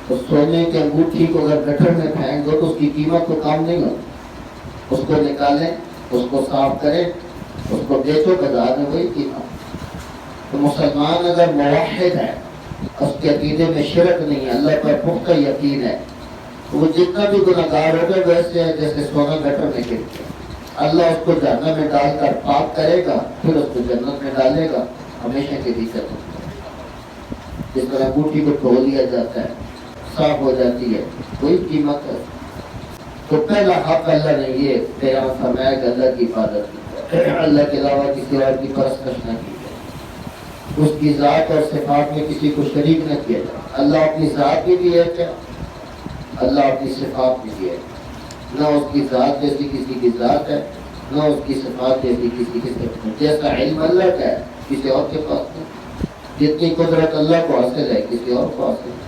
تو سونے کی انگوٹھی کو اگر گٹر میں پھینک دو تو اس کی قیمت تو کام نہیں ہوتی. اس کو نکالیں، اس کو صاف کریں، اس کو بیچو، بازار میں وہی قیمت. تو مسلمان اگر موحد ہے، اس کے عقیدے میں شرک نہیں ہے، اللہ پر پختہ یقین ہے، تو وہ جتنا بھی گناہگار ہوگا ویسے ہے جیسے سونا گٹر میں گر گیا. اللہ اس کو جہنم میں ڈال کر پاک کرے گا، پھر اس کو جنت میں ڈالے گا ہمیشہ کے لیے. جس طرح انگوٹھی کو دھو لیا جاتا ہے، صاف ہو جاتی ہے، کوئی قیمت ہے. تو پہلا حق اللہ نے یہ بیان فرمایا کہ اللہ کی عبادت کی، اللہ کے علاوہ کسی اور کی پرستش نہ کی جائے، اس کی ذات اور صفات میں کسی کو شریک نہ کیا جائے. اللہ اپنی ذات بھی دی ہے کیا؟ اللہ اپنی صفات بھی دی ہے. نہ اس کی ذات جیسی کسی کی ذات ہے، نہ اس کی صفات جیسی کسی کی صفات ہے. جیسا علم اللہ کا ہے کسی اور کے پاس نہیں. جتنی قدرت اللہ کو حاصل ہے کسی اور کو حاصل ہے.